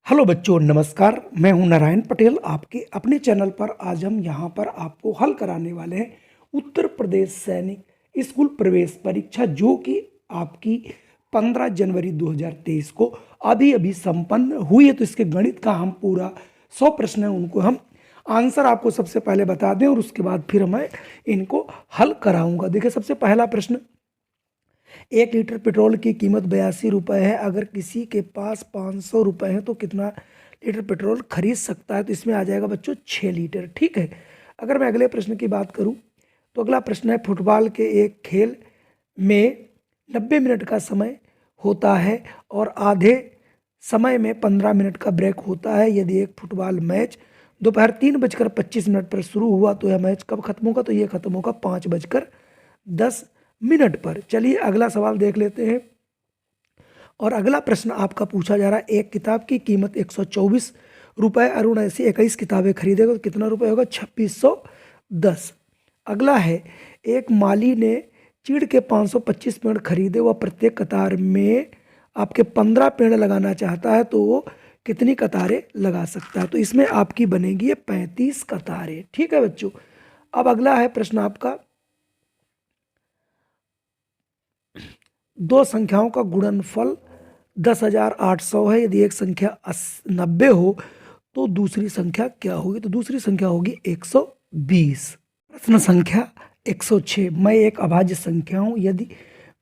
Hello बच्चों, नमस्कार। मैं हूं नारायण पटेल आपके अपने चैनल पर। आज हम यहां पर आपको हल कराने वाले हैं उत्तर प्रदेश सैनिक स्कूल प्रवेश परीक्षा, जो कि आपकी 15 जनवरी 2023 को अभी अभी संपन्न हुई है। तो इसके गणित का हम पूरा 100 प्रश्न है, उनको हम आंसर आपको सबसे पहले बता दें और उसके बाद फिर मैं इनको हल कराऊंगा। देखिए, सबसे पहला प्रश्न, 1 लीटर पेट्रोल की कीमत 82 रुपये है। अगर किसी के पास 500 रुपये है तो कितना लीटर पेट्रोल खरीद सकता है? तो इसमें आ जाएगा बच्चों 6 लीटर। ठीक है। अगर मैं अगले प्रश्न की बात करूं तो अगला प्रश्न है, फुटबॉल के एक खेल में 90 मिनट का समय होता है और आधे समय में 15 मिनट का ब्रेक होता है। यदि एक फुटबॉल मैच दोपहर 3:25 पर शुरू हुआ तो यह मैच कब खत्म होगा? तो यह खत्म होगा 5:10 पर। चलिए अगला सवाल देख लेते हैं। और अगला प्रश्न आपका पूछा जा रहा है, एक किताब की कीमत 124 रुपये, अरुण ऐसी 21 किताबें खरीदेगा तो कितना रुपए होगा? 2610। अगला है, एक माली ने चीड़ के 525 पेड़ खरीदे, वह प्रत्येक कतार में आपके 15 पेड़ लगाना चाहता है, तो वो कितनी कतारें लगा सकता है? तो इसमें आपकी बनेगी 35 कतारें। ठीक है बच्चों। अब अगला है प्रश्न आपका, दो संख्याओं का गुणनफल 10,800 है। यदि एक संख्या 90 हो तो दूसरी संख्या क्या होगी? तो दूसरी संख्या होगी 120। प्रश्न संख्या 106, मैं एक अभाज्य संख्या हूँ। यदि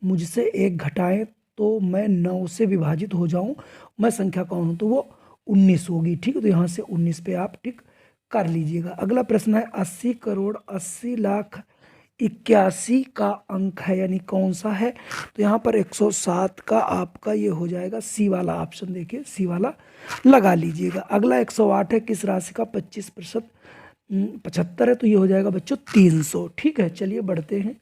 मुझसे एक घटाएं तो मैं 9 से विभाजित हो जाऊं, मैं संख्या कौन हूं? तो वो 19 होगी। ठीक है। तो यहाँ से 19 पे आप टिक कर लीजिएगा। अगला प्रश्न है, 80,80,81,000 का अंक है, यानी कौन सा है? तो यहाँ पर 107 का आपका ये हो जाएगा सी वाला ऑप्शन। देखिए, सी वाला लगा लीजिएगा। अगला 108 है, किस राशि का 25% 75 है? तो ये हो जाएगा बच्चों 300। ठीक है। चलिए बढ़ते हैं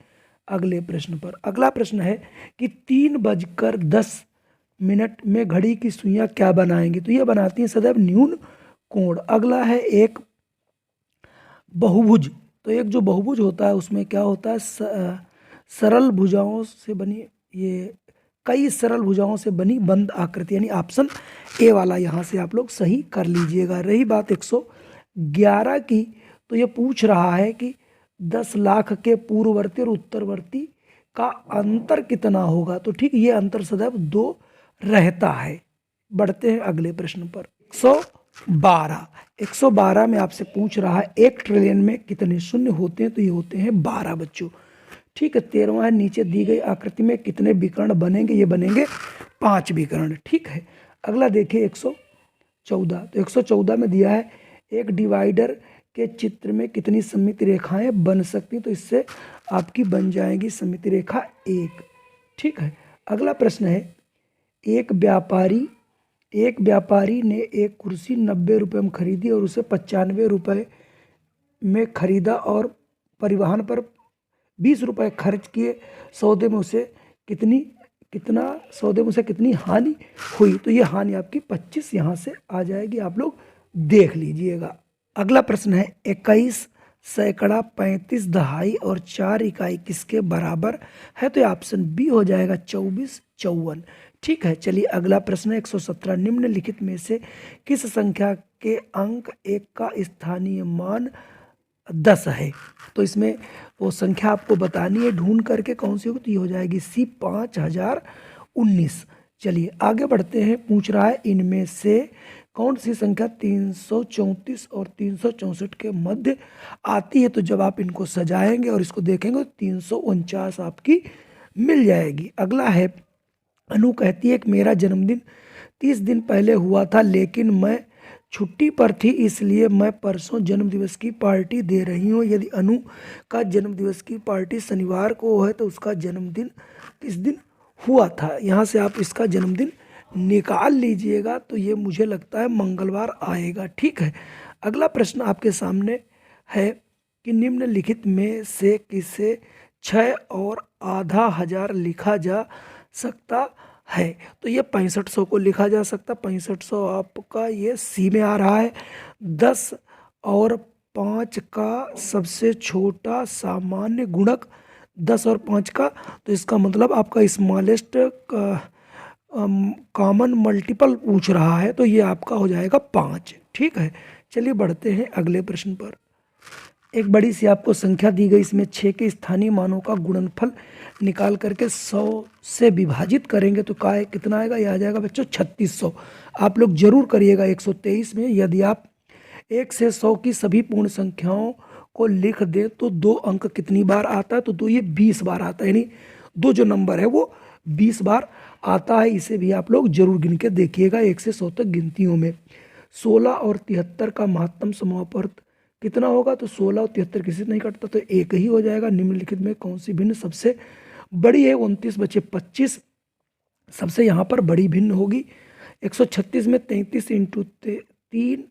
अगले प्रश्न पर। अगला प्रश्न है कि 3:10 में घड़ी की सुइयां क्या बनाएंगी? तो ये बनाती हैं सदैव न्यून कोण। अगला है, एक बहुभुज। तो एक जो बहुभुज होता है उसमें क्या होता है? सरल भुजाओं से बनी, ये कई सरल भुजाओं से बनी बंद आकृति, यानी ऑप्शन ए वाला यहाँ से आप लोग सही कर लीजिएगा। रही बात 111 की, तो ये पूछ रहा है कि 10 लाख के पूर्ववर्ती और उत्तरवर्ती का अंतर कितना होगा? तो ठीक, ये अंतर सदैव 2 रहता है। बढ़ते हैं अगले प्रश्न पर। 112 में आपसे पूछ रहा है, 1 ट्रिलियन में कितने शून्य होते हैं? तो ये होते हैं 12 बच्चों। ठीक है। 13वां है, नीचे दी गई आकृति में कितने विकर्ण बनेंगे? ये बनेंगे 5 विकर्ण। ठीक है। अगला देखिए 114। तो 114 में दिया है, एक डिवाइडर के चित्र में कितनी सममित रेखाएं बन सकती? तो इससे आपकी बन जाएगी सममित रेखा 1। ठीक है। अगला प्रश्न है, एक व्यापारी ने एक कुर्सी 90 रुपये में खरीदी और उसे 95 रुपये में खरीदा और परिवहन पर 20 रुपये खर्च किए। सौदे में उसे कितनी हानि हुई? तो ये हानि आपकी 25 यहाँ से आ जाएगी, आप लोग देख लीजिएगा। अगला प्रश्न है, 21 सैकड़ा 35 दहाई और 4 इकाई किसके बराबर है? तो ऑप्शन बी हो जाएगा 24 54। ठीक है। चलिए अगला प्रश्न है, 117, निम्नलिखित में से किस संख्या के अंक 1 का स्थानीय मान 10 है? तो इसमें वो संख्या आपको बतानी है ढूंढ करके, कौन सी होगी? तो ये हो जाएगी सी 5019। चलिए आगे बढ़ते हैं। पूछ रहा है, इनमें से कौन सी संख्या 334 और 364 के मध्य आती है? तो जब आप इनको सजाएंगे और इसको देखेंगे तो 349 आपकी मिल जाएगी। अगला है, अनु कहती है कि मेरा जन्मदिन 30 दिन पहले हुआ था, लेकिन मैं छुट्टी पर थी, इसलिए मैं परसों जन्मदिवस की पार्टी दे रही हूँ। यदि अनु का जन्मदिवस की पार्टी शनिवार को है तो उसका जन्मदिन किस दिन हुआ था? यहाँ से आप इसका जन्मदिन निकाल लीजिएगा। तो ये मुझे लगता है मंगलवार आएगा। ठीक है। अगला प्रश्न आपके सामने है कि निम्नलिखित में से किसे 6 और आधा हजार लिखा जा सकता है? तो ये 6500 को लिखा जा सकता। 6500 आपका ये सी में आ रहा है। 10 और 5 का सबसे छोटा सामान्य गुणक 10 और 5 का, तो इसका मतलब आपका स्मॉलेस्ट कॉमन मल्टीपल पूछ रहा है तो ये आपका हो जाएगा 5। ठीक है, चलिए बढ़ते हैं अगले प्रश्न पर। एक बड़ी सी आपको संख्या दी गई, इसमें 6 के स्थानीय मानों का गुणनफल निकाल करके 100 से विभाजित करेंगे तो का कितना आएगा, ये आ जाएगा बच्चों 3600। आप लोग जरूर करिएगा 123 में। यदि आप 1 से 100 की सभी पूर्ण संख्याओं को लिख दें तो 2 अंक कितनी बार आता है, तो ये 20 बार आता है, यानी 2 जो नंबर है वो 20 बार आता है। इसे भी आप लोग जरूर गिन के देखिएगा 1 से 100 तक गिनतियों में। 16 और 73 का महत्तम समापवर्त कितना होगा, तो 16 और 73 किसी से नहीं कटता तो एक ही हो जाएगा। निम्नलिखित में कौन सी भिन्न सबसे बड़ी है, 29 बचे 25, सबसे यहाँ पर बड़ी भिन्न होगी। 136 में 33 इंटू 3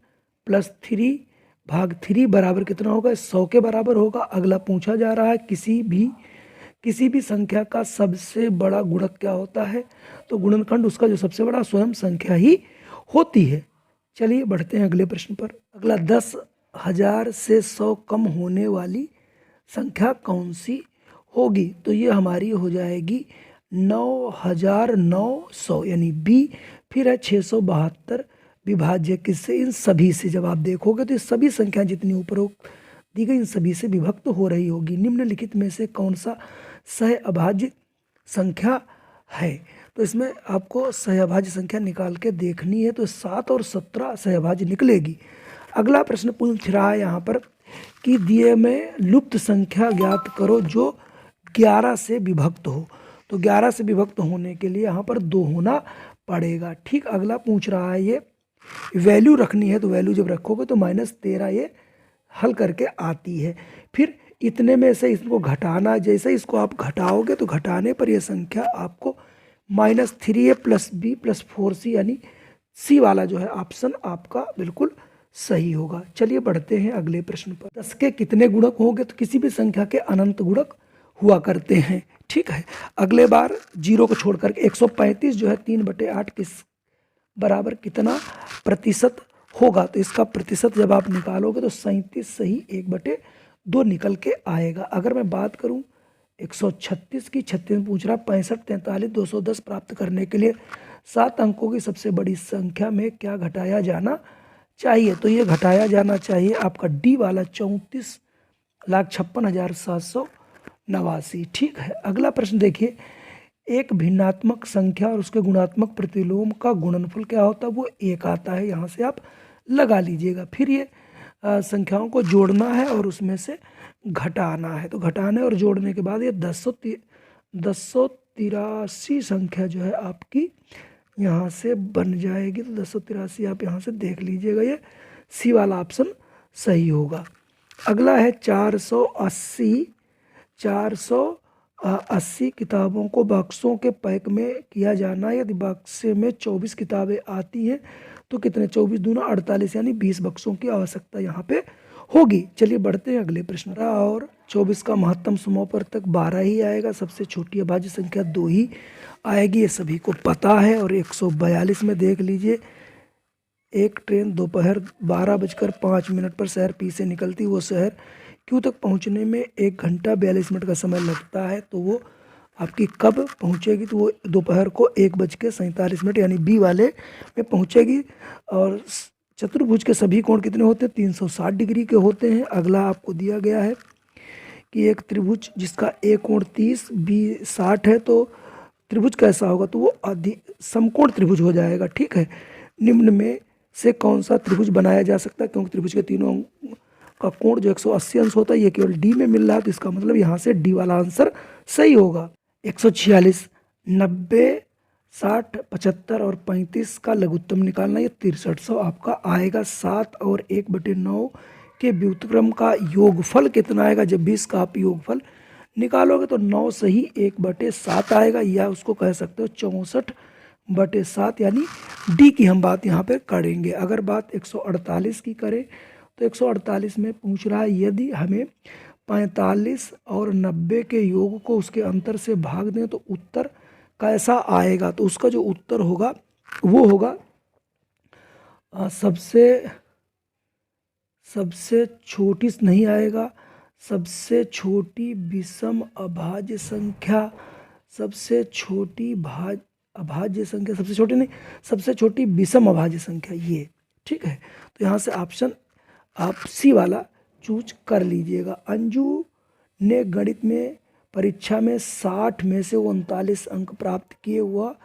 प्लस 3 भाग 3 बराबर कितना होगा, 100 के बराबर होगा। अगला पूछा जा रहा है किसी भी संख्या का सबसे बड़ा गुणक क्या होता है, तो गुणनखंड उसका जो सबसे बड़ा स्वयं संख्या ही होती है। चलिए बढ़ते हैं अगले प्रश्न पर। अगला 10,000 से 100 कम होने वाली संख्या कौन सी होगी, तो ये हमारी हो जाएगी 9,900 यानी बी। फिर है 672 विभाज्य किससे, इन सभी से। जब आप देखोगे तो ये सभी संख्या जितनी उपरोक्त दी गई इन सभी से विभक्त हो रही होगी। निम्नलिखित में से कौन सा सहअभाज्य संख्या है, तो इसमें आपको सहअभाज्य संख्या निकाल के देखनी है। तो 7 और 17 सहअभाज्य निकलेगी। अगला प्रश्न पूछ रहा है यहाँ पर कि दिए में लुप्त संख्या ज्ञात करो जो 11 से विभक्त हो, तो 11 से विभक्त होने के लिए यहाँ पर 2 होना पड़ेगा। ठीक, अगला पूछ रहा है ये वैल्यू रखनी है, तो वैल्यू जब रखोगे तो -13 ये हल करके आती है। फिर इतने में से इसको घटाना, जैसे इसको आप घटाओगे तो घटाने पर यह संख्या आपको -3a + b + 4c यानी सी वाला जो है ऑप्शन आपका बिल्कुल सही होगा। चलिए बढ़ते हैं अगले प्रश्न पर। 10 के कितने गुणक होंगे, तो किसी भी संख्या के अनंत गुणक हुआ करते हैं। ठीक है, अगले बार 0 को छोड़ करके 135 जो है 3/8 किस बराबर कितना प्रतिशत होगा, तो इसका प्रतिशत जब आप निकालोगे तो 37 सही 1/2 निकल के आएगा। अगर मैं बात करूं 136 की, 36 में पूछ रहा 65, 43, 210 प्राप्त करने के लिए 7 अंकों की सबसे बड़ी संख्या में क्या घटाया जाना चाहिए, तो ये घटाया जाना चाहिए आपका डी वाला 34,56,789। ठीक है, अगला प्रश्न देखिए। एक भिन्नात्मक संख्या और उसके गुणात्मक प्रतिलोम का गुणनफल क्या होता है, वो 1 आता है। यहाँ से आप लगा लीजिएगा। फिर ये संख्याओं को जोड़ना है और उसमें से घटाना है, तो घटाने और जोड़ने के बाद ये 1083 संख्या जो है आपकी यहाँ से बन जाएगी। तो 1083 आप यहाँ से देख लीजिएगा, ये सी वाला ऑप्शन सही होगा। अगला है 480 किताबों को बक्सों के पैक में किया जाना। यदि बक्से में 24 किताबें आती हैं तो कितने, 24 दूना 48 यानी 20 बक्सों की आवश्यकता यहाँ पे होगी। चलिए बढ़ते हैं अगले प्रश्न। और 24 का महत्तम समापवर्त तक 12 ही आएगा। सबसे छोटी अभाज्य संख्या 2 ही आएगी, ये सभी को पता है। और 142 में देख लीजिए, एक ट्रेन दोपहर 12:05 पर शहर पी से निकलती, वो शहर क्यू तक पहुंचने में 1 घंटा 42 मिनट का समय लगता है, तो वो आपकी कब पहुंचेगी, तो वो दोपहर को 1:47 यानी बी वाले में पहुंचेगी। और चतुर्भुज के सभी कोण कितने होते हैं, 360 डिग्री के होते हैं। अगला आपको दिया गया है कि एक त्रिभुज जिसका ए कोण 30 बी 60 है, तो त्रिभुज कैसा होगा, तो वो समकोण त्रिभुज हो जाएगा। ठीक है, निम्न में से कौन सा त्रिभुज बनाया जा सकता है, क्योंकि त्रिभुज के तीनों का कोण जो 180 अंश होता है ये केवल डी में मिल रहा है, तो इसका मतलब यहाँ से डी वाला आंसर सही होगा। 146, 90, 60, 75 और 35 का लघुत्तम निकालना, ये 6300 आपका आएगा। 7 और 1/9 के व्युत्क्रम का योगफल कितना आएगा, जब भी इसका आप योगफल निकालोगे तो 9 सही 1/7 आएगा, या उसको कह सकते हो 64/7 यानी डी की हम बात यहाँ पे करेंगे। अगर बात 148 की करें तो 148 में पूछ रहा है यदि हमें 45 और 90 के योग को उसके अंतर से भाग दें तो उत्तर कैसा आएगा, तो उसका जो उत्तर होगा वो होगा सबसे छोटी नहीं आएगा, सबसे छोटी विषम अभाज्य संख्या, सबसे छोटी अभाज्य संख्या सबसे छोटी नहीं, सबसे छोटी विषम अभाज्य संख्या ये, ठीक है। तो यहाँ से ऑप्शन आप सी वाला चूज कर लीजिएगा। अंजू ने गणित में परीक्षा में 60 में से 39 अंक प्राप्त किए हुआ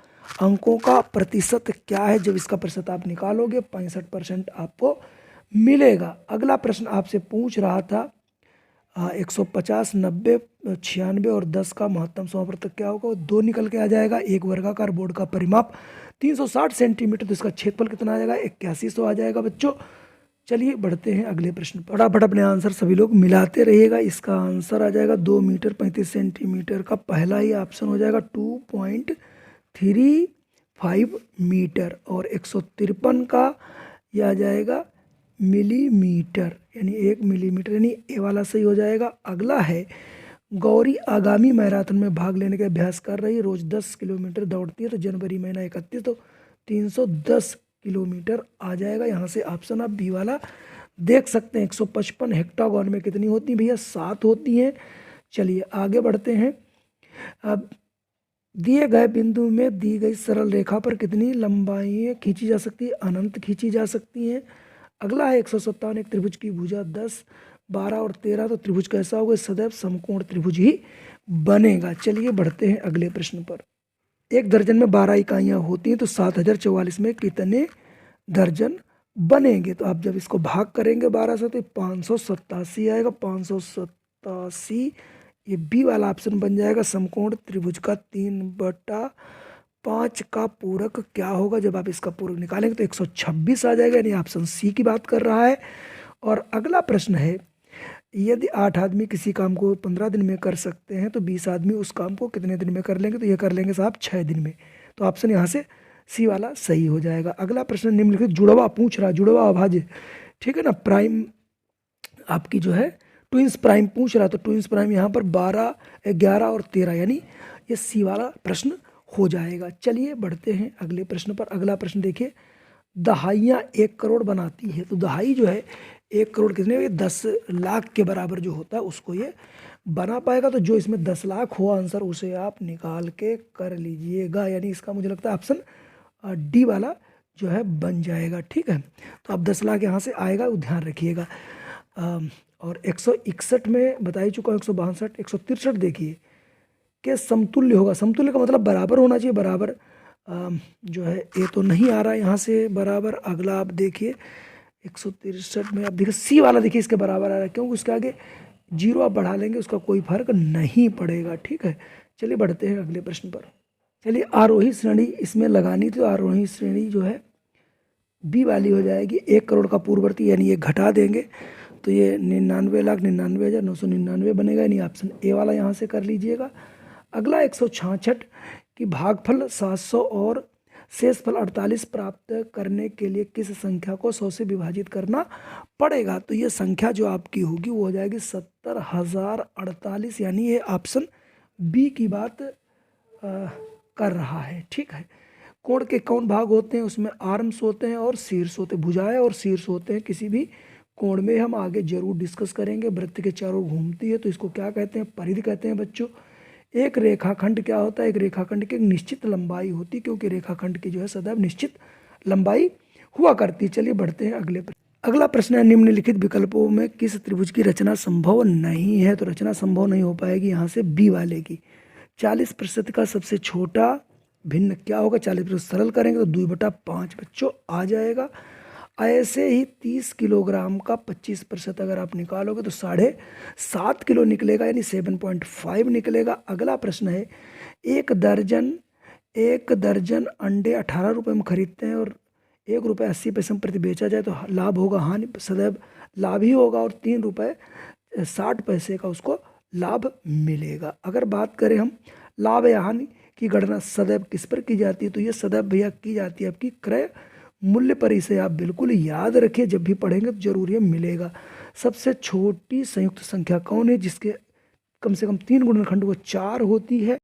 अंकों का प्रतिशत क्या है? जब इसका प्रतिशत आप निकालोगे 65% आपको मिलेगा। अगला प्रश्न आपसे पूछ रहा था 150, 90, 96 और 10 का महत्तम समापवर्तक क्या होगा? 2 निकल के आ जाएगा। एक वर्गाकार बोर्ड का परिमाप 360 सेंटीमीटर, तो इसका क्षेत्रफल कितना आ जाएगा? 8100 आ जाएगा बच्चों। चलिए बढ़ते हैं अगले प्रश्न पर। फटाफट अपने आंसर सभी लोग मिलाते रहिएगा। इसका आंसर आ जाएगा 2 मीटर 35 सेंटीमीटर का पहला ही ऑप्शन हो जाएगा 2.35 मीटर, और 153 का यह आ जाएगा मिलीमीटर, यानी 1 मिलीमीटर, यानी ए वाला सही हो जाएगा। अगला है गौरी आगामी मैराथन में भाग लेने का अभ्यास कर रही है, रोज 10 किलोमीटर दौड़ती है, तो जनवरी महीना 31 तो 310 किलोमीटर आ जाएगा। यहाँ से ऑप्शन आप बी वाला देख सकते हैं। 155 हेक्टागोन में कितनी होती हैं भैया? 7 होती हैं। चलिए आगे बढ़ते हैं। अब दिए गए बिंदु में दी गई सरल रेखा पर कितनी लंबाई खींची जा सकती है? अनंत खींची जा सकती हैं। अगला है 157 एक त्रिभुज की भुजा 10, 12 और 13, तो त्रिभुज कैसा होगा? सदैव समकोण त्रिभुज ही बनेगा। चलिए बढ़ते हैं अगले प्रश्न पर। एक दर्जन में 12 इकाइयाँ होती हैं, तो 7044 में कितने दर्जन बनेंगे? तो आप जब इसको भाग करेंगे 12 से तो 587 आएगा। 587 ये बी वाला ऑप्शन बन जाएगा। समकोण त्रिभुज का 3/5 का पूरक क्या होगा? जब आप इसका पूरक निकालेंगे तो 126 आ जाएगा, यानी ऑप्शन सी की बात कर रहा है। और अगला प्रश्न है, यदि 8 आदमी किसी काम को 15 दिन में कर सकते हैं, तो 20 आदमी उस काम को कितने दिन में कर लेंगे? तो ये कर लेंगे साहब 6 दिन में। तो ऑप्शन यहाँ से सी वाला सही हो जाएगा। अगला प्रश्न निम्नलिखित जुड़वा पूछ रहा है, जुड़वा अभाज्य, ठीक है ना, प्राइम आपकी जो है ट्विंस प्राइम पूछ रहा, तो ट्विंस प्राइम यहाँ पर 12, 11 और 13, यानी ये सी वाला प्रश्न हो जाएगा। चलिए बढ़ते हैं अगले प्रश्न पर। अगला प्रश्न देखिए, दहाइयाँ 1 करोड़ बनाती है, तो दहाई जो है 1 करोड़ कितने? 10 लाख के बराबर जो होता है उसको ये बना पाएगा। तो जो इसमें 10 लाख हो आंसर, उसे आप निकाल के कर लीजिएगा, यानी इसका मुझे लगता है ऑप्शन डी वाला जो है बन जाएगा, ठीक है। तो अब 10 लाख यहाँ से आएगा, वो ध्यान रखिएगा। और 161 में बता ही चुका हूँ, 162, 163 देखिए कि समतुल्य होगा। समतुल्य का मतलब बराबर होना चाहिए, बराबर जो है ये तो नहीं आ रहा है यहाँ से बराबर। अगला आप देखिए 163 में आप देखिए सी वाला, देखिए इसके बराबर आ रहा है, क्योंकि उसके आगे 0 आप बढ़ा लेंगे उसका कोई फर्क नहीं पड़ेगा, ठीक है। चलिए बढ़ते हैं अगले प्रश्न पर। चलिए आरोही श्रेणी इसमें लगानी, तो आरोही श्रेणी जो है बी वाली हो जाएगी। 1 करोड़ का पूर्ववर्ती, यानी ये घटा देंगे तो ये 99,99,999 बनेगा, यानी ऑप्शन ए वाला यहाँ से कर लीजिएगा। अगला 166 की भागफल 700 और शेषफल 48 प्राप्त करने के लिए किस संख्या को 100 से विभाजित करना पड़ेगा? तो ये संख्या जो आपकी होगी वो हो जाएगी 70,048, यानी ये ऑप्शन बी की बात कर रहा है, ठीक है। कोण के कौन भाग होते हैं? उसमें आर्म्स होते हैं और शीर्ष होते हैं, भुजाएं और शीर्ष होते हैं किसी भी कोण में। हम आगे जरूर डिस्कस करेंगे। वृत्त के चारों घूमती है तो इसको क्या कहते हैं? परिधि कहते हैं बच्चों। एक रेखाखंड क्या होता है? एक रेखाखंड की एक निश्चित लंबाई होती है, क्योंकि रेखाखंड की जो है सदैव निश्चित लंबाई हुआ करती है। चलिए बढ़ते हैं अगले प्रश्न। अगला प्रश्न है, निम्नलिखित विकल्पों में किस त्रिभुज की रचना संभव नहीं है? तो रचना संभव नहीं हो पाएगी यहाँ से बी वाले की। 40% का सबसे छोटा भिन्न क्या होगा? 40% सरल करेंगे तो 2/5 बच्चों आ जाएगा। ऐसे ही 30 किलोग्राम का 25% अगर आप निकालोगे तो 7.5 किलो निकलेगा, यानी 7.5 निकलेगा। अगला प्रश्न है, एक दर्जन अंडे 18 रुपये में खरीदते हैं और 1 रुपये 80 पैसे में प्रति बेचा जाए तो लाभ होगा हानि? सदैव लाभ ही होगा, और 3 रुपये 60 पैसे का उसको लाभ मिलेगा। अगर बात करें हम लाभ या हानि की गणना सदैव किस पर की जाती है? तो ये सदैव भैया की जाती है आपकी क्रय मूल्य पर। इसे आप बिल्कुल याद रखिए, जब भी पढ़ेंगे तो जरूर ये मिलेगा। सबसे छोटी संयुक्त संख्या कौन है जिसके कम से कम 3 गुणनखंड वो 4 होती है?